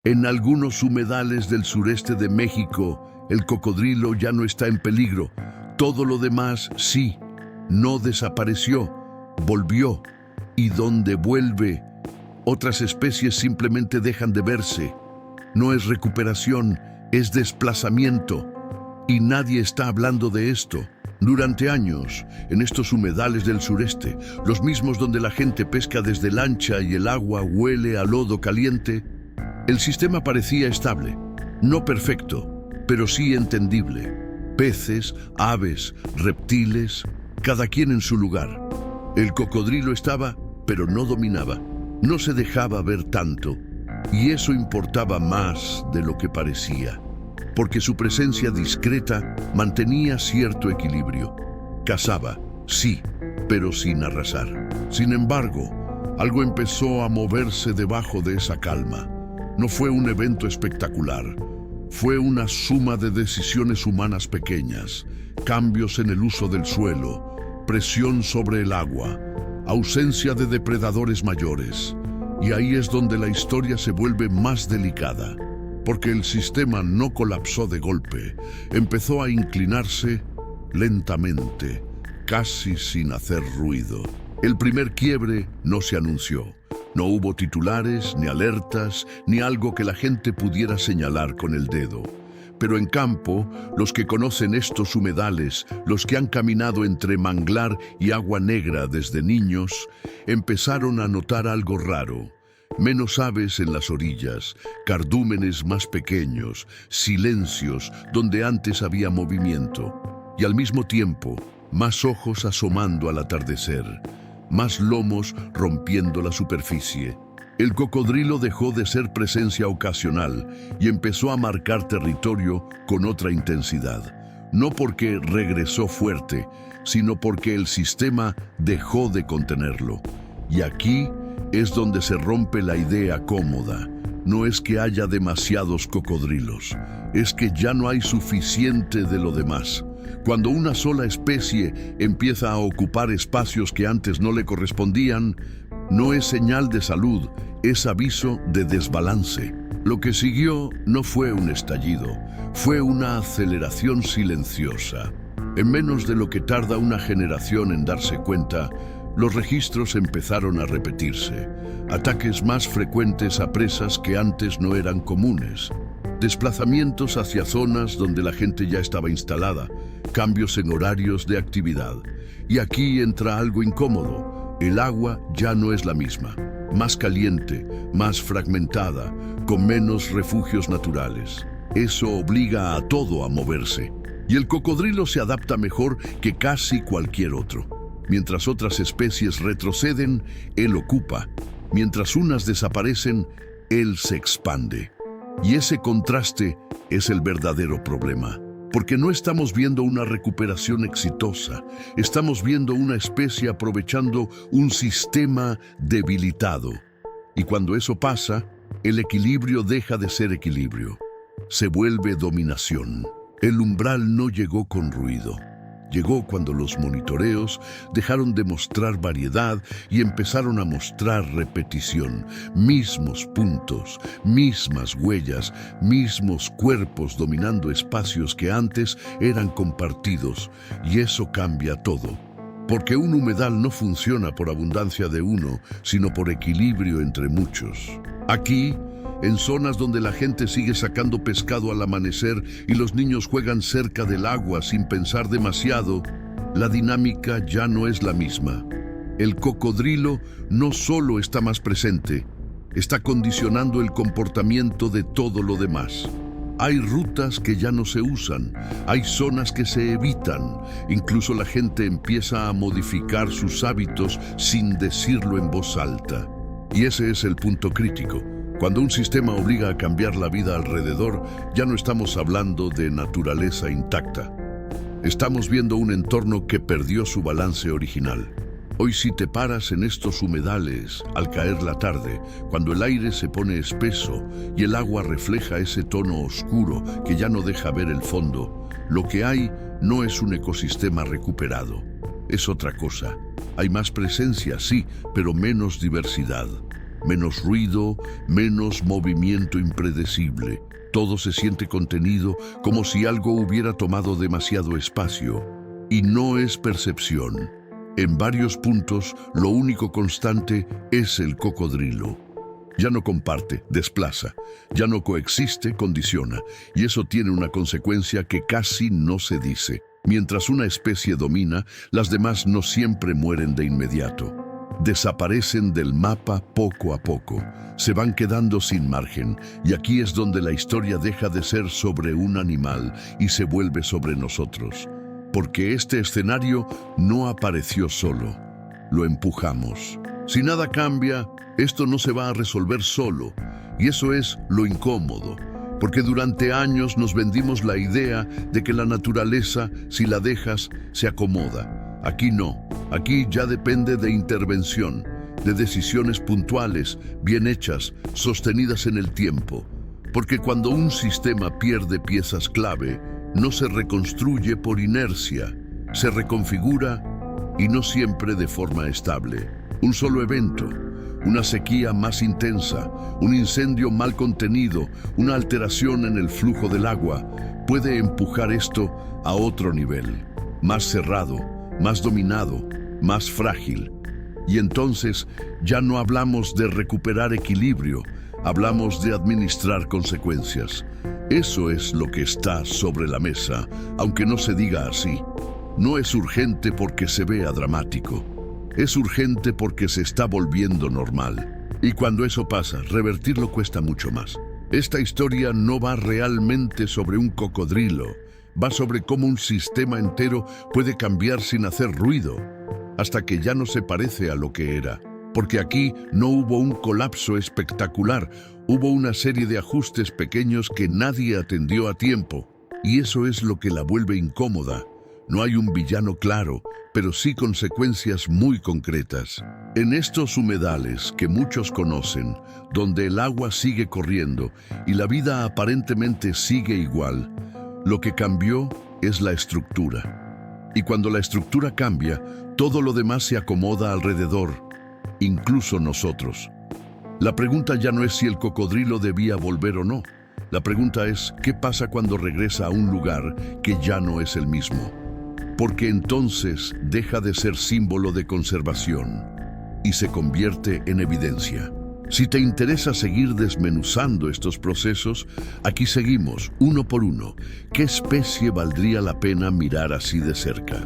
En algunos humedales del sureste de México, el cocodrilo ya no está en peligro. Todo lo demás sí, no desapareció, volvió. Y donde vuelve, otras especies simplemente dejan de verse. No es recuperación, es desplazamiento. Y nadie está hablando de esto. Durante años, en estos humedales del sureste, los mismos donde la gente pesca desde lancha y el agua huele a lodo caliente, el sistema parecía estable, no perfecto, pero sí entendible. Peces, aves, reptiles, cada quien en su lugar. El cocodrilo estaba, pero no dominaba, no se dejaba ver tanto, y eso importaba más de lo que parecía, porque su presencia discreta mantenía cierto equilibrio. Cazaba, sí, pero sin arrasar. Sin embargo, algo empezó a moverse debajo de esa calma. No fue un evento espectacular, fue una suma de decisiones humanas pequeñas, cambios en el uso del suelo, presión sobre el agua, ausencia de depredadores mayores. Y ahí es donde la historia se vuelve más delicada, porque el sistema no colapsó de golpe, empezó a inclinarse lentamente, casi sin hacer ruido. El primer quiebre no se anunció. No hubo titulares, ni alertas, ni algo que la gente pudiera señalar con el dedo. Pero en campo, los que conocen estos humedales, los que han caminado entre manglar y agua negra desde niños, empezaron a notar algo raro. Menos aves en las orillas, cardúmenes más pequeños, silencios donde antes había movimiento. Y al mismo tiempo, más ojos asomando al atardecer. Más lomos rompiendo la superficie. El cocodrilo dejó de ser presencia ocasional y empezó a marcar territorio con otra intensidad. No porque regresó fuerte, sino porque el sistema dejó de contenerlo. Y aquí es donde se rompe la idea cómoda. No es que haya demasiados cocodrilos, es que ya no hay suficiente de lo demás. Cuando una sola especie empieza a ocupar espacios que antes no le correspondían, no es señal de salud, es aviso de desbalance. Lo que siguió no fue un estallido, fue una aceleración silenciosa. En menos de lo que tarda una generación en darse cuenta, los registros empezaron a repetirse. Ataques más frecuentes a presas que antes no eran comunes. Desplazamientos hacia zonas donde la gente ya estaba instalada, cambios en horarios de actividad. Y aquí entra algo incómodo. El agua ya no es la misma, más caliente, más fragmentada, con menos refugios naturales. Eso obliga a todo a moverse. Y el cocodrilo se adapta mejor que casi cualquier otro. Mientras otras especies retroceden, él ocupa. Mientras unas desaparecen, él se expande. Y ese contraste es el verdadero problema, porque no estamos viendo una recuperación exitosa, estamos viendo una especie aprovechando un sistema debilitado. Y cuando eso pasa, el equilibrio deja de ser equilibrio, se vuelve dominación. El umbral no llegó con ruido. Llegó cuando los monitoreos dejaron de mostrar variedad y empezaron a mostrar repetición. Mismos puntos, mismas huellas, mismos cuerpos dominando espacios que antes eran compartidos. Y eso cambia todo. Porque un humedal no funciona por abundancia de uno, sino por equilibrio entre muchos. Aquí, en zonas donde la gente sigue sacando pescado al amanecer y los niños juegan cerca del agua sin pensar demasiado, la dinámica ya no es la misma. El cocodrilo no solo está más presente, está condicionando el comportamiento de todo lo demás. Hay rutas que ya no se usan, hay zonas que se evitan, incluso la gente empieza a modificar sus hábitos sin decirlo en voz alta. Y ese es el punto crítico. Cuando un sistema obliga a cambiar la vida alrededor, ya no estamos hablando de naturaleza intacta. Estamos viendo un entorno que perdió su balance original. Hoy si te paras en estos humedales al caer la tarde, cuando el aire se pone espeso y el agua refleja ese tono oscuro que ya no deja ver el fondo, lo que hay no es un ecosistema recuperado, es otra cosa. Hay más presencia, sí, pero menos diversidad. menos ruido, menos movimiento impredecible. Todo se siente contenido, como si algo hubiera tomado demasiado espacio. Y no es percepción. En varios puntos, lo único constante es el cocodrilo. Ya no comparte, desplaza. Ya no coexiste, condiciona. Y eso tiene una consecuencia que casi no se dice. Mientras una especie domina, las demás no siempre mueren de inmediato. Desaparecen del mapa poco a poco. Se van quedando sin margen. Y aquí es donde la historia deja de ser sobre un animal y se vuelve sobre nosotros. Porque este escenario no apareció solo. Lo empujamos. Si nada cambia, esto no se va a resolver solo. Y eso es lo incómodo. Porque durante años nos vendimos la idea de que la naturaleza, si la dejas, se acomoda. Aquí no. Aquí ya depende de intervención, de decisiones puntuales, bien hechas, sostenidas en el tiempo. Porque cuando un sistema pierde piezas clave, no se reconstruye por inercia, se reconfigura y no siempre de forma estable. Un solo evento, una sequía más intensa, un incendio mal contenido, una alteración en el flujo del agua, puede empujar esto a otro nivel, más cerrado, más dominado, más frágil. Y entonces ya no hablamos de recuperar equilibrio, hablamos de administrar consecuencias. Eso es lo que está sobre la mesa, aunque no se diga así. No es urgente porque se vea dramático. Es urgente porque se está volviendo normal. Y cuando eso pasa, revertirlo cuesta mucho más. Esta historia no va realmente sobre un cocodrilo. Va sobre cómo un sistema entero puede cambiar sin hacer ruido, hasta que ya no se parece a lo que era. Porque aquí no hubo un colapso espectacular, hubo una serie de ajustes pequeños que nadie atendió a tiempo. Y eso es lo que la vuelve incómoda. No hay un villano claro, pero sí consecuencias muy concretas. En estos humedales que muchos conocen, donde el agua sigue corriendo y la vida aparentemente sigue igual, lo que cambió es la estructura. Y cuando la estructura cambia, todo lo demás se acomoda alrededor, incluso nosotros. La pregunta ya no es si el cocodrilo debía volver o no. La pregunta es, ¿qué pasa cuando regresa a un lugar que ya no es el mismo? Porque entonces deja de ser símbolo de conservación y se convierte en evidencia. Si te interesa seguir desmenuzando estos procesos, aquí seguimos, uno por uno. ¿Qué especie valdría la pena mirar así de cerca?